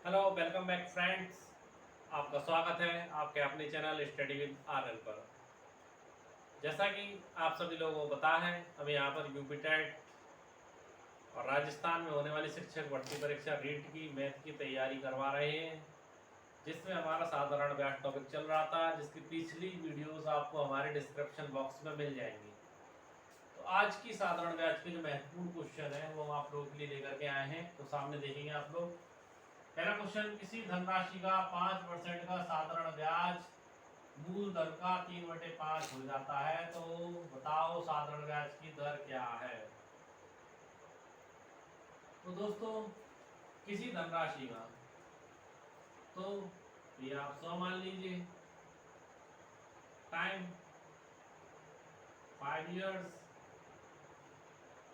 Hello welcome back friends. आपका स्वागत है आपके अपने चैनल स्टडी विद आरएल पर। जैसा कि आप सभी लोगों को पता है, हम यहाँ पर यूपी टेट और राजस्थान में होने वाली शिक्षक भर्ती परीक्षा रीट की मैथ की तैयारी करवा रहे हैं, जिसमें हमारा साधारण व्यास टॉपिक चल रहा था, जिसकी पिछली वीडियोस आपको हमारे डिस्क्रिप्शन बॉक्स में मिल जाएंगी। तो आज की साधारण व्यास के जो महत्वपूर्ण क्वेश्चन है वो हम आप लोगों के लिए लेकर के आए हैं, तो सामने देखेंगे आप लोग। पहला क्वेश्चन, किसी धनराशि का 5% का साधारण ब्याज मूल धन का 3/5 हो जाता है, तो बताओ साधारण ब्याज की दर क्या है। तो दोस्तों, किसी धनराशि का, तो ये आप 100 मान लीजिए, टाइम 5 इयर्स,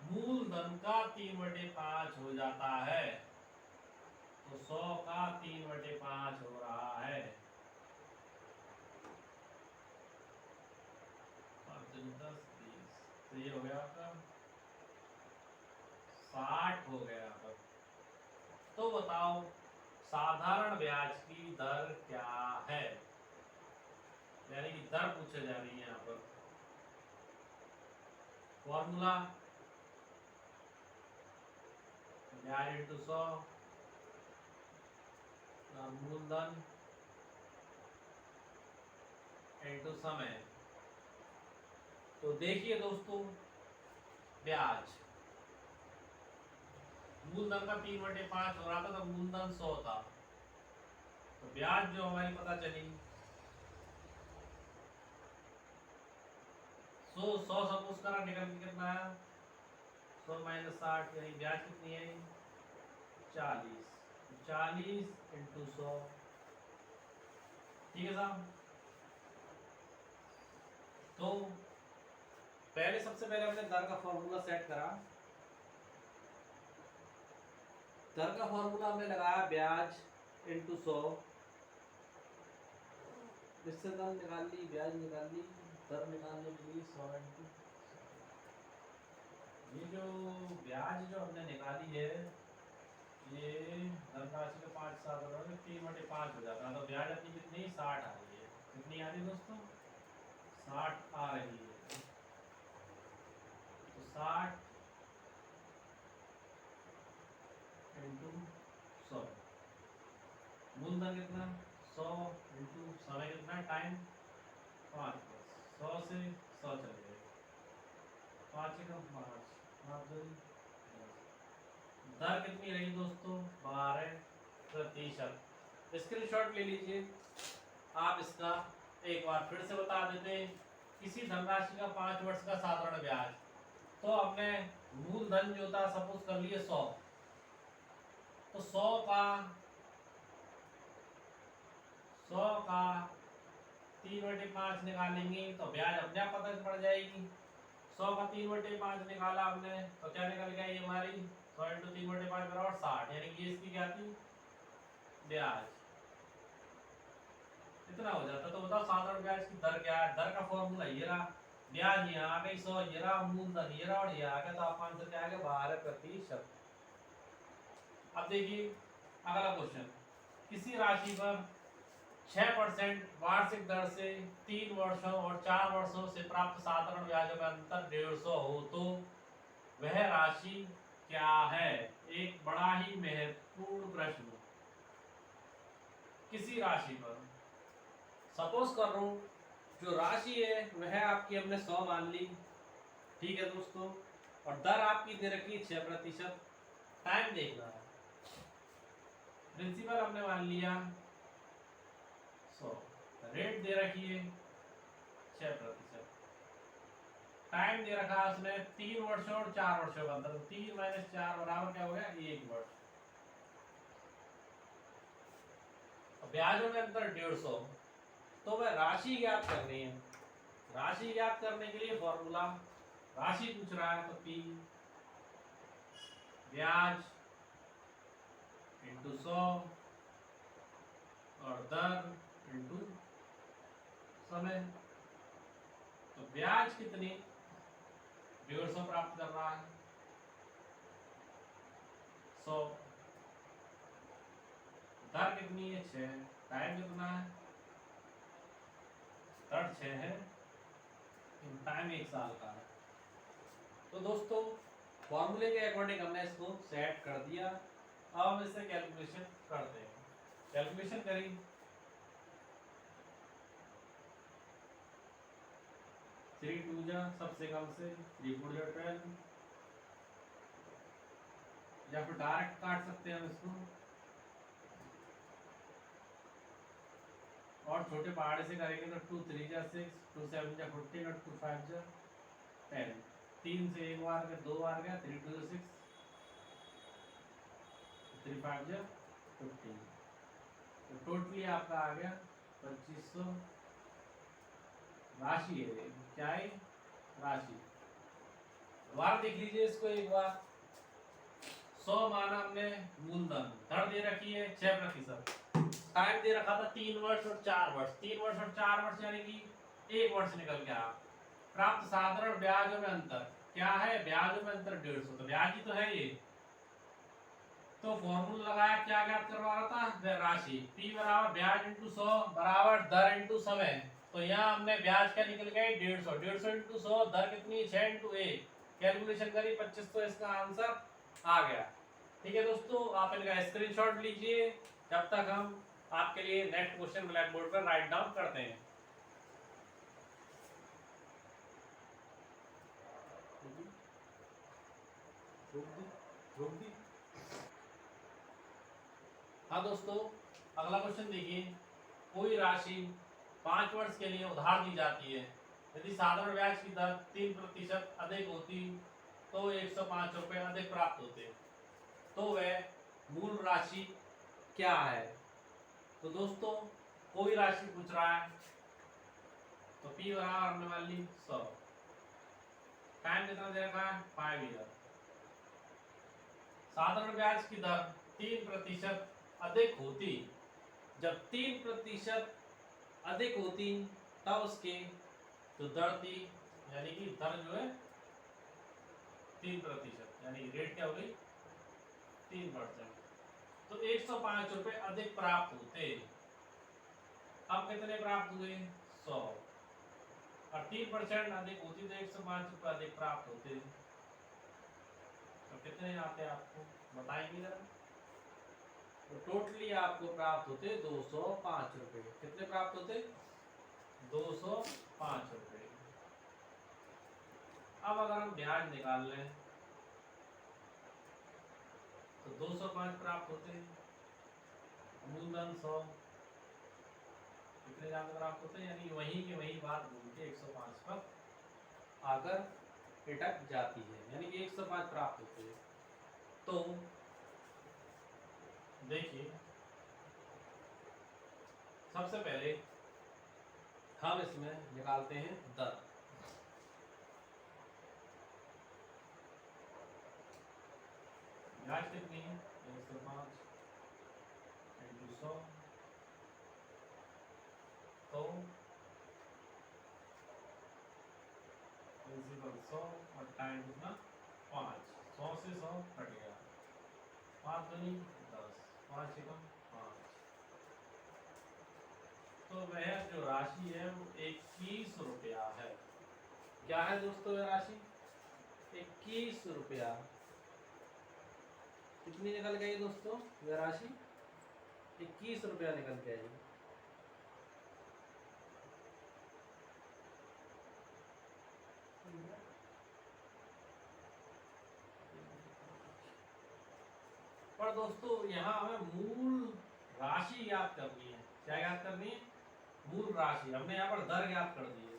मूल धन का 3/5 हो जाता है, तो 100 का 3/5 हो रहा है, 5 10 20, तो ये हो गया आपका 60 हो गया आपका। तो बताओ साधारण ब्याज की दर क्या है, यानी कि दर पूछे जा रही है यहाँ पर। फॉर्मूला ब्याज इंटू 100 मूलधन इंटू समय। तो देखिए दोस्तों, ब्याज मूलधन का 3/5 हो रहा था, तो मूलधन 100 था, तो ब्याज जो हमारी पता चली 100 सपोज करा, निकल के कितना आया 100 माइनस 60, यानी ब्याज कितनी है 40। 40 इंटू 100, ठीक है साहब। तो पहले सबसे पहले हमने दर का फॉर्मूला सेट करा। दर का फॉर्मूला हमने लगाया ब्याज इंटू 100, इससे दर निकाल ली, ब्याज निकाल ली। दर निकालने के लिए 100 इंटू, ये जो ब्याज जो हमने निकाली है, ये धनराशि का 5 3/5 हो जाता है, तो ब्याज अपनी कितनी 60 आ रही है। कितनी आ रही है दोस्तों 60 आ रही है। तो 60 इंटू 100, मूलधन कितना 100 इंटू समय कितना टाइम 5, 100 से 100 चले गए, 5 एकम 5, 5 2 10। दर कितनी रही दोस्तों 12%। स्क्रीनशॉट ले लीजिए आप इसका। एक बार फिर से बता देते हैं, किसी धनराशि का 5 वर्ष का साधारण ब्याज, तो हमने मूलधन जो था सपोज कर लिए 100, तो 100 का 3/5 निकालेंगे तो ब्याज अपने आप पता पड़ जाएगी। 100 का 3/5 निकाला हमने, तो क्या निकल गया ये हमारी 100 इंटू 3/5 बराबर 60, यानी कि इसकी क्या थी ब्याज, इतना हो जाता। तो बताओ साधारण ब्याज की दर क्या है। दर का फॉर्मूला ये रहा, ब्याज यहाँ आ गई 100, ये रहा मूलधन, ये रहा और ये आ गया, तो आपका आंसर क्या आ गया 12%। अब देखिए अगला क्वेश्चन, किसी राशि पर 6% वार्षिक दर से 3 वर्षों और 4 वर्षों से प्राप्त साधारण ब्याजों का अंतर 150 हो, तो वह राशि क्या है। एक बड़ा ही महत्वपूर्ण प्रश्न। किसी राशि पर सपोज कर रहा हूं, जो राशि है वह आपकी हमने 100 मान ली, ठीक है दोस्तों, और दर आपकी दे रखी 6%। टाइम देखना है, प्रिंसिपल हमने मान लिया 100, रेट दे रखी है 6%, टाइम दे रखा है उसने 3 वर्षों और 4 वर्षों का अंतर, 3 माइनस 4 बराबर क्या हो गया 1 वर्ष। ब्याजों में अंतर 150, तो वह राशि ज्ञात करनी है। राशि ज्ञात करने के लिए फॉर्मूला, राशि पूछ रहा है तो पी ब्याज इंटू 100 और दर इंटू समय। तो ब्याज कितनी 150 प्राप्त कर रहा है, 100 दर कितनी है 6, टाइम कितना है 6 है, टाइम 1 साल का है। तो दोस्तों फॉर्मूले के अकॉर्डिंग हमने इसको सेट कर दिया। अब हम इससे कैलकुलेशन करते हैं। कैलकुलेशन करी 3 2 जा सबसे कम से 3 4 जा 12, या फिर डायरेक्ट काट सकते हैं हम इसको, और छोटे पहाड़े से करेंगे तो 2 3 जा 6, 2 7 जा 14 और 2 5 जा 10, 3 से एक बार गया, 2 बार गया, 3 2 6, 3 5 जा 15, तो टोटली आपका आ गया 2500। राशि है क्या है, राशि। बार देख लीजिए इसको एक बार। 100 माना हमने मूलधन, दर दे रखी है 6%, टाइम दे रखा था 3 वर्ष और 4 वर्ष, 3 वर्ष और 4 वर्ष यानी कि 1 वर्ष निकल गया। प्राप्त साधारण ब्याजों में अंतर क्या है, ब्याजों में अंतर 150, तो ब्याज ही तो है ये। तो फॉर्मूला लगाया, क्या ज्ञात करवा रहा था, राशि P बराबर ब्याज इंटू 100 बराबर दर इंटू समय। तो यहाँ हमने ब्याज का निकल गया 150, 150 इंटू 100, दर कितनी 6 इंटू 1, कैलकुलेशन करी 2500, इसका आंसर आ गया। ठीक है दोस्तों, आप इनका स्क्रीनशॉट लीजिए जब तक हम आपके लिए नेक्स्ट क्वेश्चन ब्लैक बोर्ड पर राइट डाउन करते हैं। हाँ दोस्तों, अगला क्वेश्चन देखिए। कोई राशि 5 वर्ष के लिए उधार दी जाती है, यदि साधारण ब्याज की दर 3% अधिक होती तो 105 रुपए अधिक प्राप्त होते, तो वह मूल राशि क्या है। तो दोस्तों कोई राशि पूछ रहा है, तो P बराबर हमने मान ली 100, टाइम कितना दे रखा है 5 ईयर, साधारण ब्याज की दर 3% अधिक होती, जब 3% अधिक होती तब उसके जो दर थी, यानी कि दर जो है 3%, यानी रेट क्या हो गई 3%, तो 105 रुपए अधिक प्राप्त होते। अब कितने प्राप्त हुए 100, और 3% अधिक होती तो 105 रुपए अधिक प्राप्त होते, तो कितने आते आपको बताएंगे जरा। तो टोटली आपको प्राप्त होते 205 रुपए। कितने प्राप्त होते 205 रुपए। अब अगर हम ब्याज निकाल लें तो 205 प्राप्त होते, मूलधन 100, कितने ज्यादा प्राप्त होते, यानी वही की वही बात घूम के 105 पर आकर अटक जाती है, यानी कि 105 प्राप्त होते हैं। तो देखिए सबसे पहले हम इसमें निकालते हैं दर। ब्याज कितनी है 105 इंटू 100, तो प्रिंसिपल 100 और टाइम कितना 5, 100 से 100 कट गया, 5 दूनी 10, 5 एकम 5, तो वह जो राशि है वो 21 रुपया है। क्या है दोस्तों वह राशि 21 रुपया। कितनी निकल गई दोस्तों वह राशि 21 रुपया निकल गई। पर दोस्तों यहाँ हमें मूल राशि याद करनी है। क्या याद करनी है, मूल राशि। हमने यहाँ पर दर याद कर दी है,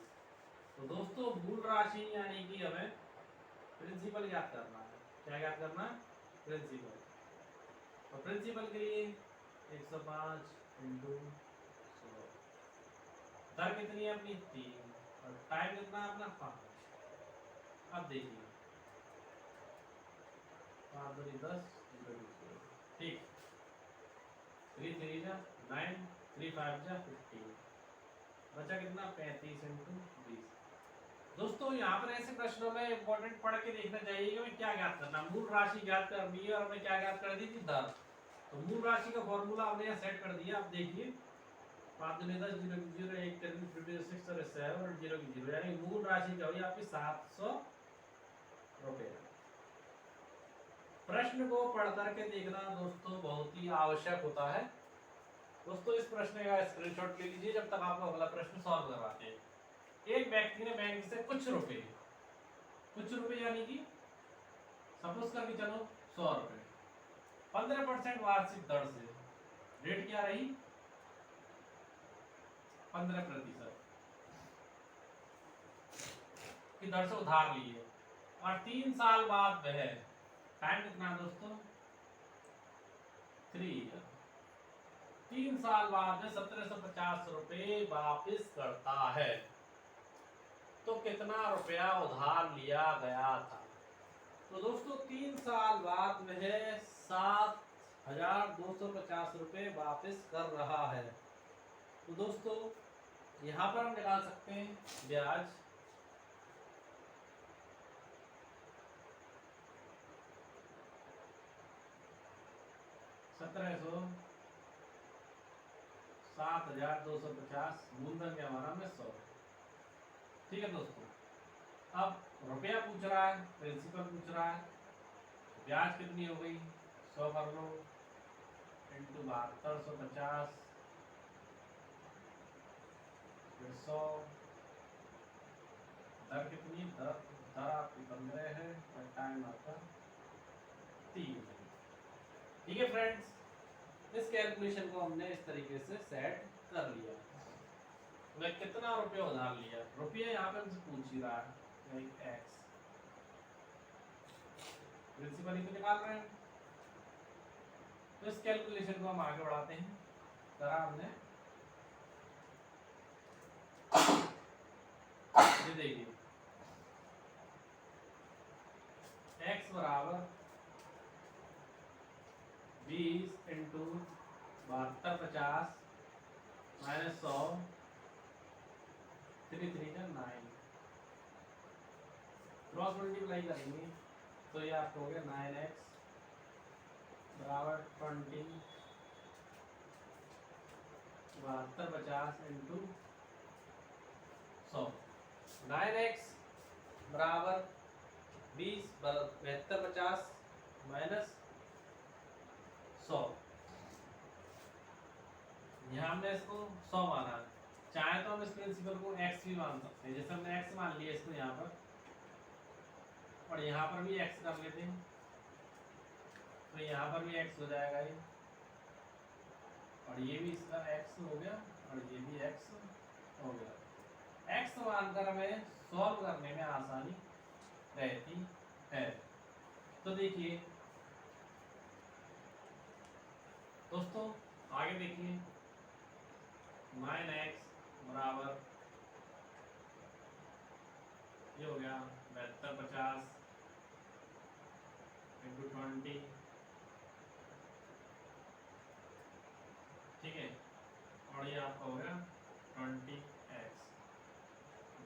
तो दोस्तों मूल राशि यानी कि हमें प्रिंसिपल याद करना है। क्या याद करना है, प्रिंसिपल। तो प्रिंसिपल के लिए 105 इंटू 100, दर कितनी है अपनी 3, और टाइम कितना है अपना 5। अब देखिए 5 दूनी 10, ठीक, 3 3 जा 9, 3 5 जा 15, बचा कितना 35 इंटू 20। दोस्तों यहाँ पर ऐसे प्रश्नों में इंपॉर्टेंट पढ़ के देखना चाहिए कि हमें क्या ज्ञात करना। मूल राशि ज्ञात करनी है और हमें क्या ज्ञात कर दी थी दर। तो मूल राशि का फॉर्मूला आपने यहाँ सेट कर दिया। आप देखिए 5 दूनी 10, 0 की 0, 1 3 56 और 7 और 0 की 0, यानी मूल राशि क्या हुई आपकी 700 रुपए। प्रश्न को पढ़ करके देखना दोस्तों बहुत ही आवश्यक होता है। दोस्तों इस प्रश्न का स्क्रीनशॉट ले लीजिए जब तक आपको अगला प्रश्न सॉल्व करवाते हैं। एक व्यक्ति ने बैंक से कुछ रुपए यानी कि सपोज करके चलो 100 रुपए 15% वार्षिक दर से, रेट क्या रही 15% की दर से उधार लिए और 3 साल बाद वह, टाइम कितना है दोस्तों 3 ईयर, 3 साल बाद में 1750 रुपए वापिस करता है तो कितना रुपया उधार लिया गया था। तो दोस्तों 3 साल बाद में 7250 रुपए वापिस कर रहा है। तो दोस्तों यहाँ पर हम निकाल सकते हैं ब्याज, ₹1700, 7250, मूलधन क्या हमारा में 100। ठीक है दोस्तों, अब रुपया पूछ रहा है, प्रिंसिपल पूछ रहा है, ब्याज कितनी हो गई 100 कर लो इंटू 7250 फिर 100, दर कितनी, दर आपकी 15 है और टाइम आपका 3 है। ठीक है फ्रेंड्स, इस कैलकुलेशन को हमने इस तरीके से सेट कर लिया। मैं कितना रुपया उधार लिया, रुपया यहाँ पे हमसे पूछ ही रहा है एक्स, प्रिंसिपल ही तो निकाल रहे हैं। तो इस कैलकुलेशन को हम आगे बढ़ाते हैं। करा हमने, ये देखिए x बराबर 20 इंटू 7250 माइनस 100, 3 3 का 9, क्रॉस मल्टीप्लाई करेंगे तो ये आपको हो गया 9x बराबर 20, 7250 इंटू 100, 9x बराबर 20 7250 माइनस 100, यहाँ हमने इसको 100 माना, चाहे तो हम इस प्रिंसिपल को x भी मान सकते हैं, जैसे हमने x मान लिया इसको यहाँ पर और यहाँ पर भी x कर लेते हैं तो यहाँ पर भी x हो जाएगा ये, और ये भी इसका x हो गया और ये भी x हो गया। x मानकर हमें सॉल्व करने में आसानी रहती है। तो देखिए दोस्तों आगे देखिए 9x बराबर ये हो गया 7250 इंटू 20, ठीक है, और ये आपका हो गया 20x।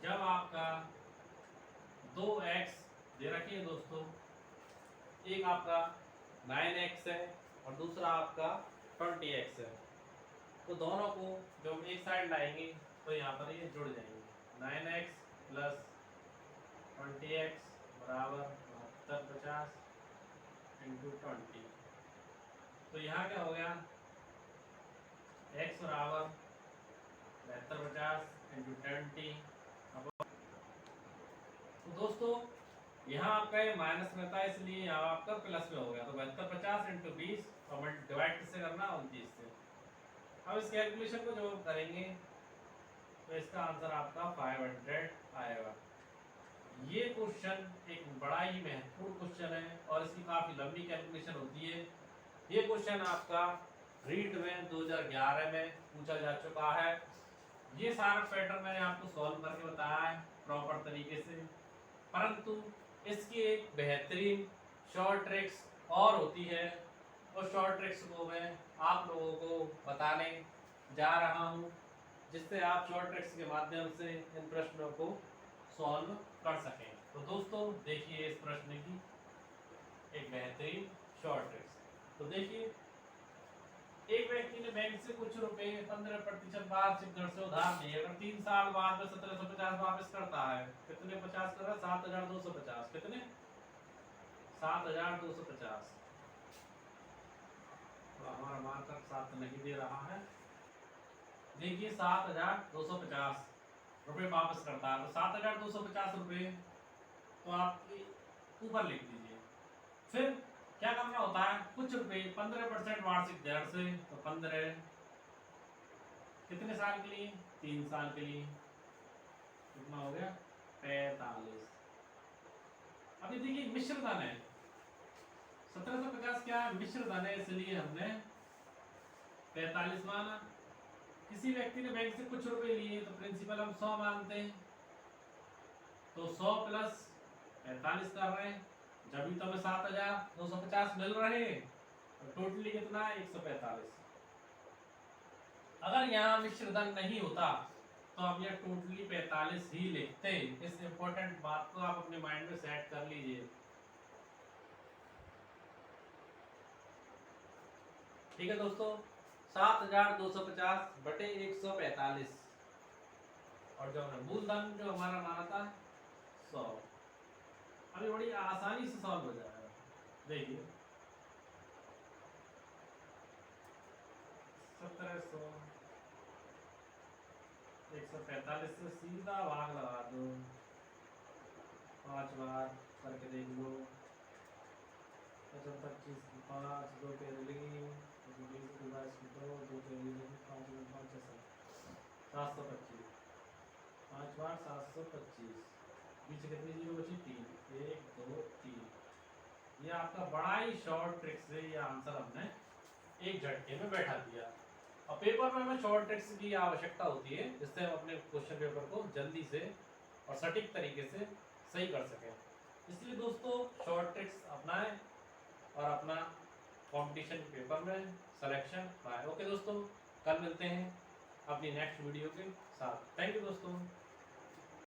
जब आपका 2x दे रखिए दोस्तों, एक आपका 9x है और दूसरा आपका 20x है, तो दोनों को जब एक साइड लाएंगे तो यहाँ पर ये जुड़ जाएंगे, 9x प्लस 20x बराबर 7250 इंटू 20। तो यहाँ क्या हो गया x बराबर 7250 इंटू 20। तो दोस्तों यहाँ आपका ये माइनस में था इसलिए यहाँ आपका प्लस में हो गया, तो 7250 इंटू 20 और डिवाइड किससे करना 29 से। अब इस कैलकुलेशन को जो करेंगे तो इसका आंसर आपका 500 आएगा। ये क्वेश्चन एक बड़ा ही महत्वपूर्ण क्वेश्चन है और इसकी काफ़ी लंबी कैलकुलेशन होती है। ये क्वेश्चन आपका रीट में 2011 में पूछा जा चुका है। ये सारा पैटर्न मैंने आपको सॉल्व करके बताया है प्रॉपर तरीके से, परंतु इसकी एक बेहतरीन शॉर्ट ट्रिक्स और होती है, उस शॉर्ट ट्रिक्स को मैं आप लोगों को बताने जा रहा हूँ, जिससे आप शॉर्ट ट्रिक्स के माध्यम से इन प्रश्नों को सॉल्व कर सकें। तो दोस्तों देखिए इस प्रश्न की एक बेहतरीन शॉर्ट ट्रिक्स। तो देखिए ने बैंक से कुछ रुपए 15% वार्षिक दर से उधार लिए, अगर 3 साल बाद में 1750 वापस करता है, कितने 50 कर रहा है? 7250। कितने? 7250। हमारा मार्कर साथ नहीं दे रहा है। देखिए 7250 रुपए वापस करता है, तो 7250 रुपए तो आप ऊपर लिख दीजिए। फिर क्या करना होता है, कुछ रुपए 15% वार्षिक दर से, तो 15 कितने साल के लिए? 3 साल के लिए। कितना हो गया? 45। अभी देखिए मिश्र धन है, 1750 क्या है? मिश्र धन है, इसलिए हमने 45 माना। किसी व्यक्ति ने बैंक से कुछ रुपए लिए, तो प्रिंसिपल हम 100 मानते हैं, तो 100 प्लस 45 कर रहे हैं, जब भी तो हमें 7250 मिल रहे हैं, तो टोटली कितना है? 145। अगर यहाँ मिश्र धन नहीं होता तो हम ये टोटली 45 ही लिखते। इस इंपॉर्टेंट बात को आप अपने माइंड में सेट कर लीजिए। ठीक है दोस्तों, 7250 बटे 145, और जो हमने मूलधन जो हमारा माना था 100। अभी बड़ी आसानी से सॉल्व हो जाएगा। देखिए 1700 145 से सीधा भाग लगा दो, 5 बार करके देख लो। 25 की 5, 2 के रिलीव, 20 की 2, 2 के रिलीव, 5 में 5 7, 725, 5 बार 725, बीच कितनी जीरो बची? 3, 1 2 3। ये आपका बड़ा ही शॉर्ट ट्रिक से ये आंसर हमने एक झटके में बैठा दिया। और पेपर में हमें शॉर्ट ट्रिक्स की आवश्यकता होती है, जिससे हम अपने क्वेश्चन पेपर को जल्दी से और सटीक तरीके से सही कर सकें। इसलिए दोस्तों शॉर्ट ट्रिक्स अपनाएं और अपना कंपटीशन पेपर में सिलेक्शन पाए। ओके दोस्तों, कल मिलते हैं अपनी नेक्स्ट वीडियो के साथ। थैंक यू दोस्तों।